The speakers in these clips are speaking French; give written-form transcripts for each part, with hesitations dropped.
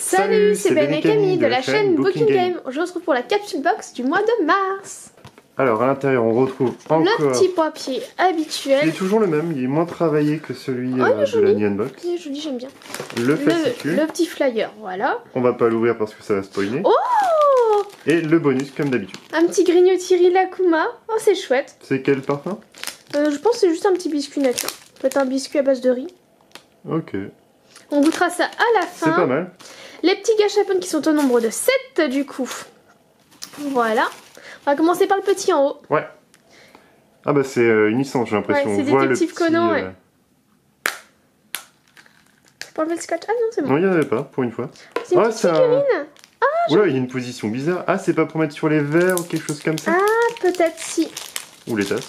Salut, c'est Ben et Camille de la chaîne Booking Game. Je vous retrouve pour la capsule box du mois de mars. Alors à l'intérieur on retrouve encore le petit papier habituel. Il est toujours le même, il est moins travaillé que celui de la Neon Box. Il est joli, j'aime bien. Le fascicule. Le petit flyer, voilà. On va pas l'ouvrir parce que ça va spoiler. Oh! Et le bonus comme d'habitude. Un petit grignotis Rilakkuma. Oh, c'est chouette. C'est quel parfum? Je pense que c'est juste un petit biscuit nature. Peut-être un biscuit à base de riz. Ok. On goûtera ça à la fin. C'est pas mal. Les petits gâchapons qui sont au nombre de 7 du coup. Voilà. On va commencer par le petit en haut. Ouais. Ah bah c'est une licence, j'ai l'impression. Ouais, c'est Détective Conan, ouais. Pour enlever le scotch. Ah non, c'est bon. Non, il n'y en avait pas, pour une fois. C'est une petite figurine. Oula, il y a une position bizarre. Ah, c'est pas pour mettre sur les verres ou quelque chose comme ça? Ah, peut-être si. Ou les tasses.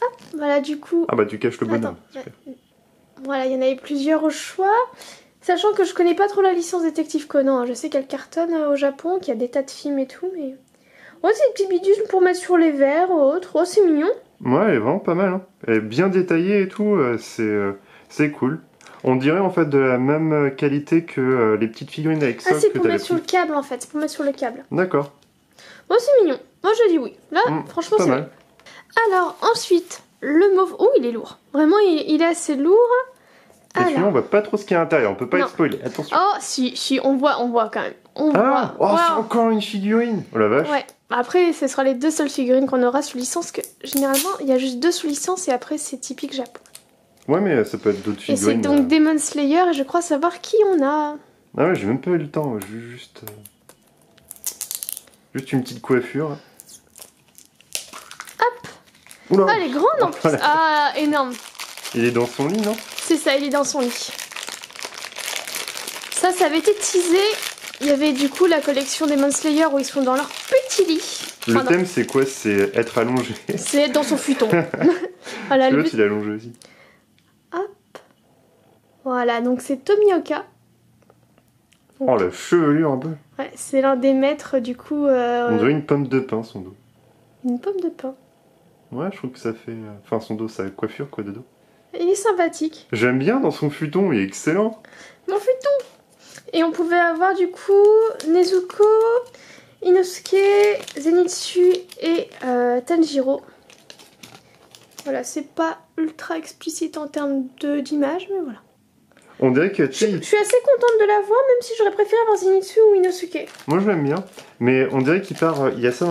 Hop, voilà du coup. Ah bah tu caches le bonhomme. Voilà, il y en avait plusieurs au choix. Sachant que je connais pas trop la licence Détective Conan. Je sais qu'elle cartonne au Japon, qu'il y a des tas de films et tout, mais... Oh, c'est des petits bidules pour mettre sur les verres ou autre. Oh, c'est mignon. Ouais, elle est vraiment pas mal. Hein. Elle est bien détaillée et tout. C'est cool. On dirait en fait de la même qualité que les petites figurines avec ça. Ah, c'est pour mettre sur le câble en fait. C'est pour mettre sur le câble. D'accord. Oh, c'est mignon. Moi, je dis oui. Là, franchement, c'est mal. Alors, ensuite, le mauve. Oh, il est lourd. Vraiment, il est assez lourd. Et puis on voit pas trop ce qu'il y a à l'intérieur, on peut pas être spoiler, attention. Oh, si, on voit quand même. On voit. Oh, c'est encore une figurine. Oh la vache. Ouais. Après, ce sera les deux seules figurines qu'on aura sous licence, que généralement, il y a juste 2 sous licence et après, c'est typique Japon. Ouais, mais ça peut être d'autres figurines. Et c'est donc Demon Slayer et je crois savoir qui on a. Ah ouais, j'ai même pas eu le temps, juste une petite coiffure. Hop. Oula. Ah, elle est grande en plus. Ah, énorme. Il est dans son lit, non? C'est ça, il est dans son lit. Ça avait été teasé. Il y avait du coup la collection Demon Slayer où ils sont dans leur petit lit. Le thème c'est quoi? C'est être allongé. C'est être dans son futon. Voilà, l'autre il est allongé aussi. Hop. Voilà, donc c'est Tomioka. Donc... Oh la chevelure un peu. Ouais, c'est l'un des maîtres du coup. On dirait une pomme de pin son dos. Une pomme de pin. Ouais, je trouve que ça fait... Enfin son dos, sa coiffure quoi de dos. Il est sympathique. J'aime bien dans son futon, il est excellent. Mon futon. Et on pouvait avoir du coup Nezuko, Inosuke, Zenitsu et Tanjiro. Voilà, c'est pas ultra explicite en termes d'image, mais voilà. On dirait que... Je suis assez contente de la voir, même si j'aurais préféré avoir Zenitsu ou Inosuke. Moi je l'aime bien, mais on dirait qu'il part... Il y a ça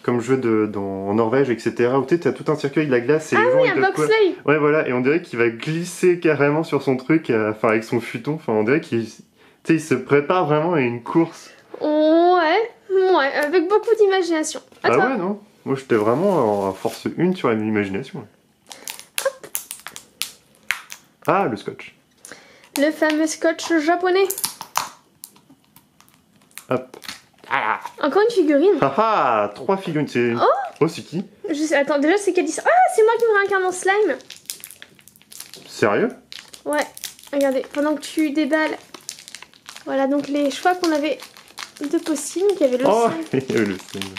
comme jeu en Norvège, etc. Où tu as tout un circuit avec la glace et les gens... Ah oui, un bobsleigh. Ouais, voilà, et on dirait qu'il va glisser carrément sur son truc, enfin avec son futon. Enfin, on dirait qu'il se prépare vraiment à une course. Ouais, avec beaucoup d'imagination. Ah ouais, non? Moi j'étais vraiment en force 1 sur l'imagination. Hop. Ah, le scotch. Le fameux scotch japonais. Hop. Ah, encore une figurine. Ah, 3 figurines. C'est... Oh, c'est qui? Attends, déjà c'est qu'elle dit ça. Ah, c'est moi qui me réincarne en slime. Sérieux? Ouais, regardez, pendant que tu déballes. Voilà, donc les choix qu'on avait de possibles. Il y avait le slime. Il y avait le slime.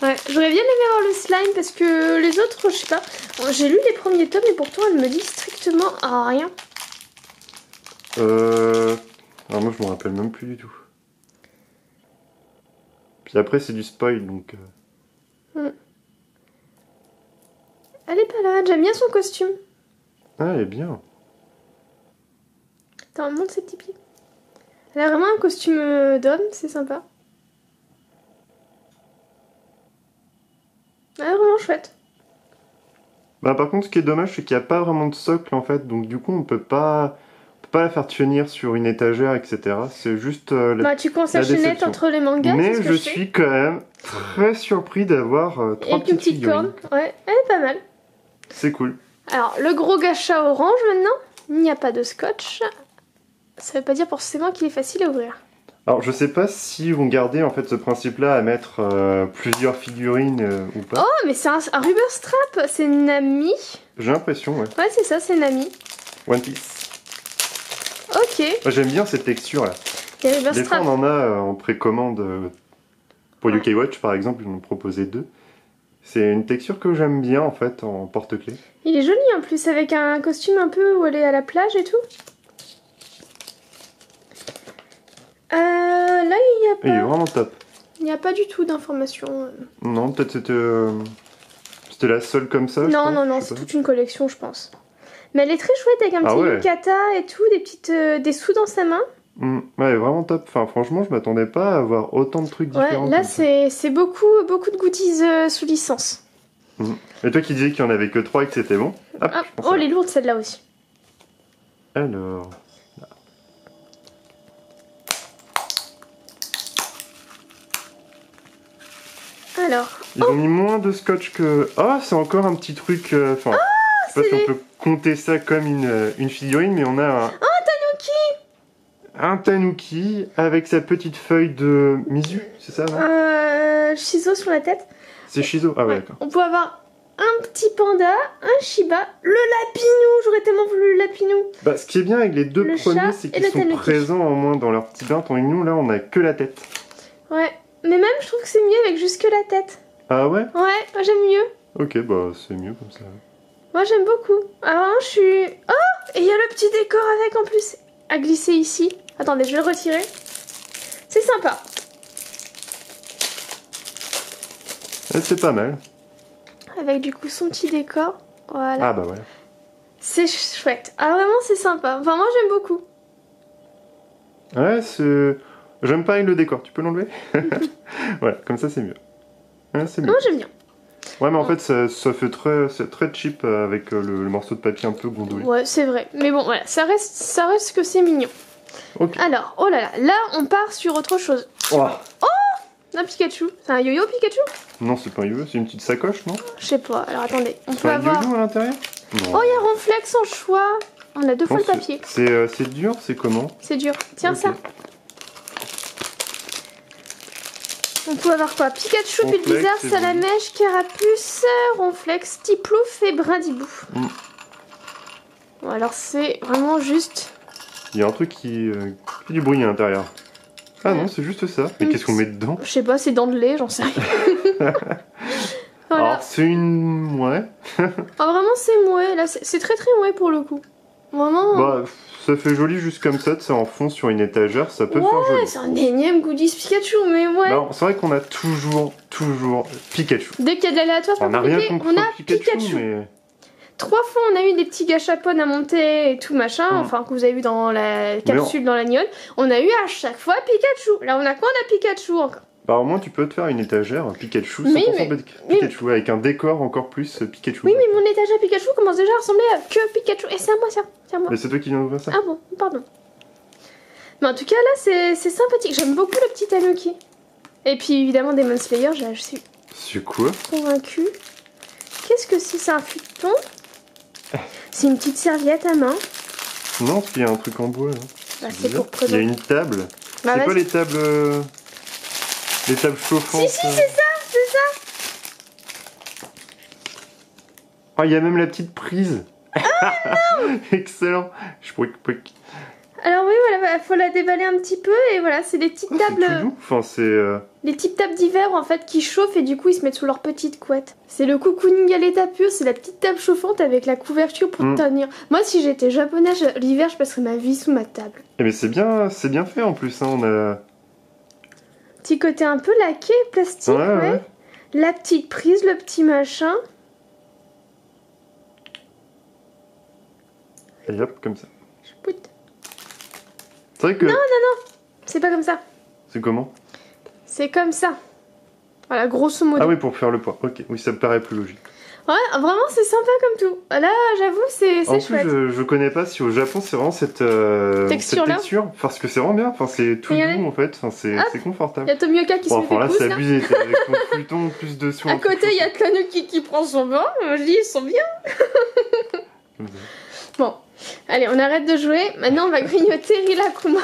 Ouais, j'aurais bien aimé avoir le slime parce que les autres, je sais pas. J'ai lu les premiers tomes et pourtant elle me dit strictement rien. Alors moi je me rappelle même plus du tout. Puis après c'est du spoil donc... Elle est pas là, j'aime bien son costume. Ah, elle est bien. Attends, montre ses petits pieds. Elle a vraiment un costume d'homme, c'est sympa. Elle est vraiment chouette. Bah par contre ce qui est dommage c'est qu'il n'y a pas vraiment de socle en fait, donc du coup on peut pas la faire tenir sur une étagère, etc. C'est juste tu coins sa chaînette entre les mangas. Mais je suis quand même très surpris d'avoir 3 petites figurines. Ouais, elle est pas mal. C'est cool. Alors, le gros gacha orange maintenant. Il n'y a pas de scotch. Ça veut pas dire forcément qu'il est facile à ouvrir. Alors je sais pas si vont garder en fait ce principe-là à mettre plusieurs figurines ou pas. Oh, mais c'est un rubber strap. C'est Nami. J'ai l'impression, ouais. Ouais, c'est ça, c'est Nami. One Piece. Ok. J'aime bien cette texture là. Des fois on en a en précommande pour UK Watch par exemple, ils m'ont proposé 2. C'est une texture que j'aime bien en fait en porte-clés. Il est joli en plus avec un costume un peu où elle est à la plage et tout. Il est vraiment top. Il n'y a pas du tout d'informations. Non, peut-être c'était la seule comme ça. Non, c'est toute une collection, je pense. Mais elle est très chouette avec un petit yukata et tout, des sous dans sa main. Ouais, vraiment top. Enfin, franchement, je m'attendais pas à avoir autant de trucs différents. Ouais, là, c'est beaucoup de goodies sous licence. Et toi qui disais qu'il y en avait que 3 et que c'était bon. Hop, oh, les lourdes, celle-là aussi. Alors... Ils ont mis moins de scotch que... Oh, c'est encore un petit truc... Enfin, je sais pas si on peut compter ça comme une figurine, mais on a un... Oh, Tanuki! Un Tanuki avec sa petite feuille de Mizu, c'est ça, non? Shizo sur la tête. C'est Shizo, ah ouais, d'accord. On peut avoir un petit panda, un Shiba, le Lapinou, j'aurais tellement voulu le Lapinou. Bah, ce qui est bien avec les deux premiers, c'est qu'ils sont présents au moins dans leur petit bain, tandis que nous, là, on a que la tête. Ouais, mais même, je trouve que c'est mieux avec juste que la tête. Ah ouais? Ouais, moi j'aime mieux. Ok, bah c'est mieux comme ça. Moi j'aime beaucoup. Alors je suis... Oh! Et il y a le petit décor avec en plus à glisser ici. Attendez, je vais le retirer. C'est sympa. C'est pas mal. Avec du coup son petit décor. Voilà. Ah bah voilà. C'est chouette. Ah vraiment c'est sympa. Enfin moi j'aime beaucoup. Ouais, c'est... J'aime pas avec le décor, tu peux l'enlever? Voilà, comme ça c'est mieux. Ouais, c'est mieux. Moi j'aime bien. Ouais, mais en fait ça fait très cheap avec le morceau de papier un peu gondolé. Ouais, c'est vrai. Mais bon, voilà, ça reste que c'est mignon. Okay. Alors, oh là là, là on part sur autre chose. Oh, un Pikachu. C'est un yo-yo Pikachu? Non, c'est pas un yo-yo, c'est une petite sacoche, non? Je sais pas. Alors attendez, on peut un avoir... yo-yo à l'intérieur? Oh, il y a Ronflex en choix. On a 2 fois le papier. C'est dur, c'est comment? C'est dur. Tiens ça. On peut avoir quoi? Pikachu, Pulbizarre, Salamèche, Carapuce, Ronflex, Tiplouf et Brindibou. Bon, alors c'est vraiment juste... Il y a un truc qui fait du bruit à l'intérieur. Ah non, c'est juste ça. Mais qu'est-ce qu'on met dedans? Je sais pas, c'est dents de lait, j'en sais rien. Voilà. Alors c'est une... Ouais. Ah vraiment c'est mouais, là c'est très très mouais pour le coup. Vraiment... Bah, ça fait joli juste comme ça, en fond sur une étagère, ça peut faire joli. Ouais, c'est un énième goodies Pikachu, mais ouais. Bah, c'est vrai qu'on a toujours Pikachu. Dès qu'il y a de l'aléatoire, on n'a rien contre Pikachu, mais... 3 fois on a eu des petits gâchapons à monter et tout machin, enfin que vous avez vu dans la capsule, dans la gnôle. On a eu à chaque fois Pikachu. Là on a quoi? On a Pikachu encore. Bah au moins tu peux te faire une étagère Pikachu, 100% Pikachu, avec un décor encore plus Pikachu. Oui mais mon étagère Pikachu commence déjà à ressembler à que Pikachu. Et c'est à moi ça, c'est à moi. Mais c'est toi qui viens d'ouvrir ça. Ah bon, pardon. Mais en tout cas là c'est sympathique, j'aime beaucoup le petit Tanuki. Et puis évidemment Demon Slayer, je suis... C'est quoi? Convaincue. Qu'est-ce que c'est? C'est un futon? C'est une petite serviette à main. Non, parce qu'il y a un truc en bois là. Bah, c'est pour présenter. Il y a une table. Bah, c'est pas les tables... Les tables chauffantes. Si, c'est ça. Ah, il y a même la petite prise. Ah non. Excellent. Je pourrais... Alors oui, voilà, faut la déballer un petit peu et voilà, c'est des petites tables... C'est tout doux. Enfin, c'est... Des petites tables d'hiver en fait qui chauffent et du coup ils se mettent sous leur petite couette. C'est le cocooning à l'état pur, c'est la petite table chauffante avec la couverture pour tenir. Moi si j'étais japonaise l'hiver je passerais ma vie sous ma table. Eh mais c'est bien fait en plus, hein, on a... Petit côté un peu laqué, plastique, ouais. La petite prise, le petit machin. Et hop, comme ça. C'est vrai que... Non, c'est pas comme ça. C'est comment? C'est comme ça. Voilà, grosso modo. Ah oui, pour faire le poids. Ok, oui, ça me paraît plus logique. Ouais, vraiment, c'est sympa comme tout. Là, j'avoue, c'est chouette. Je connais pas si au Japon, c'est vraiment cette texture. Parce que c'est vraiment bien. Enfin, c'est tout doux, en fait. Enfin, c'est confortable. Il y a Tomioka qui se met des pouces, c'est abusé. Avec ton futon, plus dessous. À côté, il y a Tanuki qui prend son bain. Je dis, ils sont bien. Bon, allez, on arrête de jouer. Maintenant, on va grignoter Rilakkuma.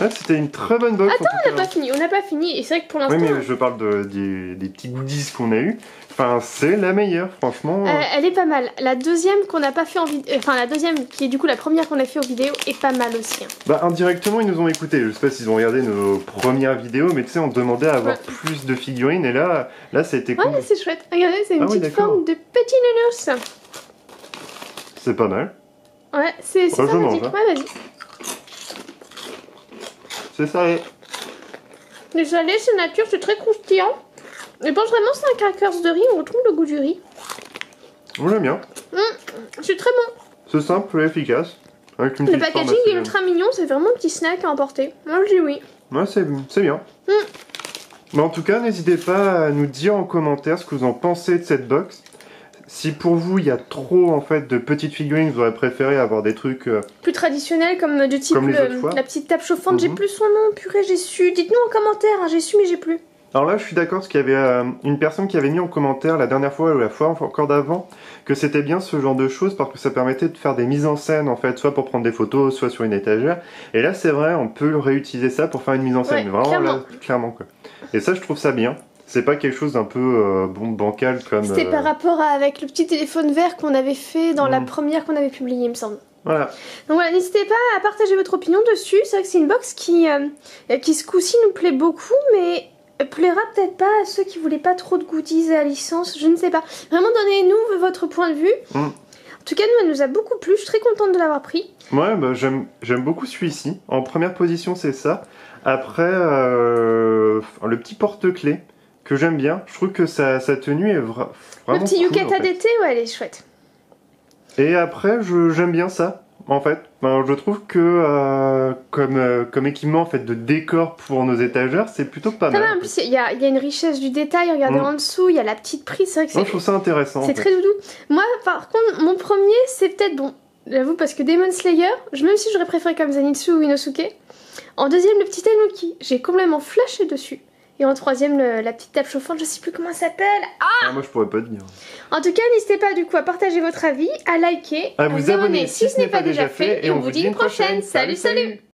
Ouais, c'était une très bonne box. Attends, on n'a pas fini. Et c'est vrai que pour l'instant... Oui, mais je parle des petits goodies qu'on a eu. Enfin, c'est la meilleure, franchement. Elle est pas mal. La deuxième qu'on n'a pas fait en vidéo... Enfin, la deuxième, qui est du coup la première qu'on a fait en vidéo, est pas mal aussi. Hein. Bah, indirectement, ils nous ont écoutés. Je sais pas s'ils ont regardé nos premières vidéos, mais tu sais, on demandait à avoir plus de figurines. Et là ça a été cool. Ouais, c'est chouette. Regardez, c'est une petite forme de petit nounours. C'est pas mal. Ouais, c'est sympathique. Ouais, vas-y. C'est ça. C'est salé, c'est nature, c'est très croustillant. Je pense vraiment que c'est un crackers de riz, on retrouve le goût du riz. Moi j'aime bien. C'est très bon. C'est simple et efficace. Avec une le packaging est ultra mignon, c'est vraiment un petit snack à emporter. Moi je dis oui. Ouais, c'est bien. Mais en tout cas, n'hésitez pas à nous dire en commentaire ce que vous en pensez de cette box. Si pour vous il y a trop en fait de petites figurines, vous aurez préféré avoir des trucs plus traditionnels comme de type la petite table chauffante. J'ai plus son nom, purée, j'ai su. Dites-nous en commentaire, hein, j'ai su mais j'ai plus. Alors là, je suis d'accord parce qu'il y avait une personne qui avait mis en commentaire la dernière fois ou la fois encore d'avant que c'était bien ce genre de choses parce que ça permettait de faire des mises en scène en fait, soit pour prendre des photos, soit sur une étagère. Et là, c'est vrai, on peut réutiliser ça pour faire une mise en scène. Ouais, mais vraiment clairement. Là, clairement quoi. Et ça, je trouve ça bien. C'est pas quelque chose d'un peu bancal comme... C'était par rapport avec le petit téléphone vert qu'on avait fait dans la première qu'on avait publiée, il me semble. Voilà. Donc voilà, n'hésitez pas à partager votre opinion dessus. C'est vrai que c'est une box qui ce coup-ci nous plaît beaucoup, mais plaira peut-être pas à ceux qui voulaient pas trop de goodies à licence, je ne sais pas. Vraiment, donnez-nous votre point de vue. En tout cas, nous, elle nous a beaucoup plu. Je suis très contente de l'avoir pris. Ouais, bah, j'aime beaucoup celui-ci. En première position, c'est ça. Après, le petit porte-clés que j'aime bien. Je trouve que sa tenue est vraiment le petit cool, yukata d'été, ouais, elle est chouette. Et après, j'aime bien ça. En fait, je trouve que comme équipement en fait de décor pour nos étagères, c'est plutôt pas mal. En plus, il y a une richesse du détail. Regardez en dessous, il y a la petite prise. C'est vrai que je trouve ça intéressant. C'est très doudou. Moi, par contre, mon premier, c'est peut-être bon. J'avoue, parce que Demon Slayer, même si j'aurais préféré comme Zenitsu ou Inosuke. En deuxième, le petit Tanuki. J'ai complètement flashé dessus. Et en troisième, la petite table chauffante, je sais plus comment elle s'appelle. Moi je pourrais pas te dire. En tout cas, n'hésitez pas du coup à partager votre avis, à liker, à vous abonner si ce n'est pas déjà fait. Et on vous dit une prochaine. Salut, salut.